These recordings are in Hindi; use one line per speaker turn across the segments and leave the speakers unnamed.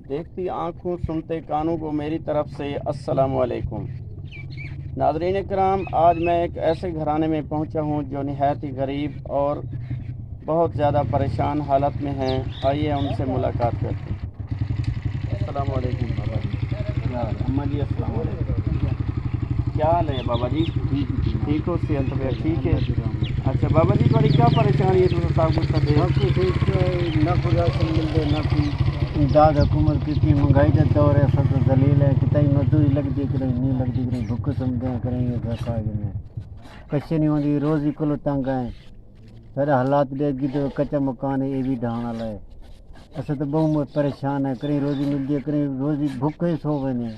देखती आँखों सुनते कानों को मेरी तरफ से अस्सलाम वालेकुम। नाज़रीन कराम, आज मैं एक ऐसे घराने में पहुंचा हूं जो निहायत ही गरीब और बहुत ज़्यादा परेशान हालत में हैं। आइए उनसे मुलाकात करते हैं। अस्सलाम वालेकुम बाबा जी। अम्मा जी अस्सलाम वालेकुम। क्या हाल है बाबा जी? ठीक हो? सेहत तबीयत ठीक है? अच्छा बाबा जी, थोड़ी क्या परेशानी है? तुम सब कुछ
ना कोई राशन मिलते ना कोई इमदाद हुकूमत की महंगाई का दौर है। सब तो दलील है कि कहीं मजदूरी लगती है कहीं नहीं लगती, कहीं भुख समझे करेंगे कच्चे नहीं होती रोज़ी को तंग है। सारे हालात देगी तो कच्चा मकान है ये भी ढाण वाला है। अस तो बहुत परेशान है, कहीं रोज़ी मिलती है कहीं रोज़ी भुख ही सो वने।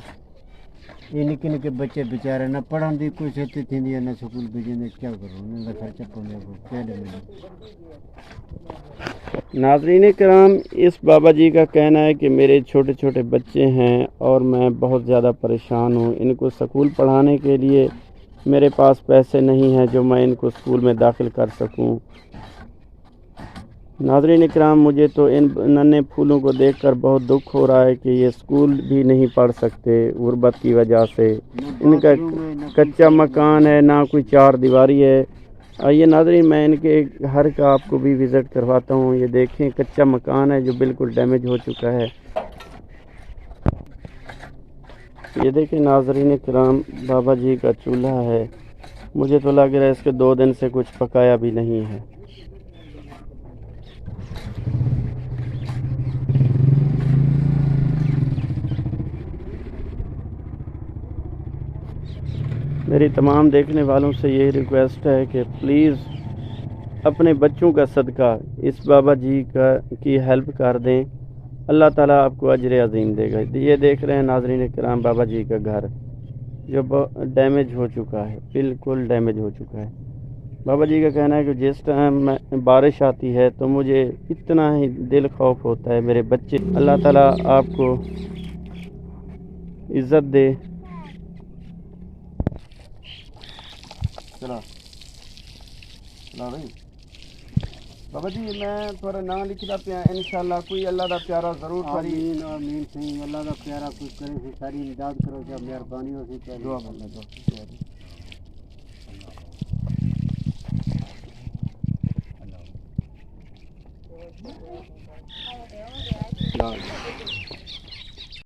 ये निके निके बच्चे बेचारे न पढ़न की कोई खेती थी न स्कूल भेजने, क्या करूँ उनका खर्चा पड़ने को क्या
नाज़रीन कराम, इस बाबा जी का कहना है कि मेरे छोटे छोटे बच्चे हैं और मैं बहुत ज़्यादा परेशान हूँ। इनको स्कूल पढ़ाने के लिए मेरे पास पैसे नहीं हैं जो मैं इनको स्कूल में दाखिल कर सकूँ। नाज़रीन इकराम, मुझे तो इन नन्हे फूलों को देखकर बहुत दुख हो रहा है कि ये स्कूल भी नहीं पढ़ सकते गुर्बत की वजह से। इनका कच्चा मकान है, ना कोई चार दीवारी है। आइए नाज़रीन, मैं इनके घर का आपको भी विज़िट करवाता हूँ। ये देखें, कच्चा मकान है जो बिल्कुल डैमेज हो चुका है। ये देखें नाज़रीन इकराम, बाबा जी का चूल्हा है। मुझे तो लग रहा है इसके 2 दिन से कुछ पकाया भी नहीं है। मेरी तमाम देखने वालों से यही रिक्वेस्ट है कि प्लीज़ अपने बच्चों का सदका इस बाबा जी की हेल्प कर दें। अल्लाह ताला आपको अजर अज़ीम देगा। ये देख रहे हैं नाज़रीन किराम, बाबा जी का घर जो डैमेज हो चुका है, बिल्कुल डैमेज हो चुका है। बाबा जी का कहना है कि जिस टाइम बारिश आती है तो मुझे इतना ही दिल खौफ होता है मेरे बच्चे। अल्लाह ताला आपको इज़्ज़त दे। चला चला भाई। बाबा जी, मैं थोड़ा नाम लिखता पिया, इंशाल्लाह कोई अल्लाह का प्यारा जरूर करी।
आमीन आमीन सही अल्लाह का प्यारा कुछ करे से सारी इमदाद करो, क्या मेहरबानी हो सी
दुआ कर लो।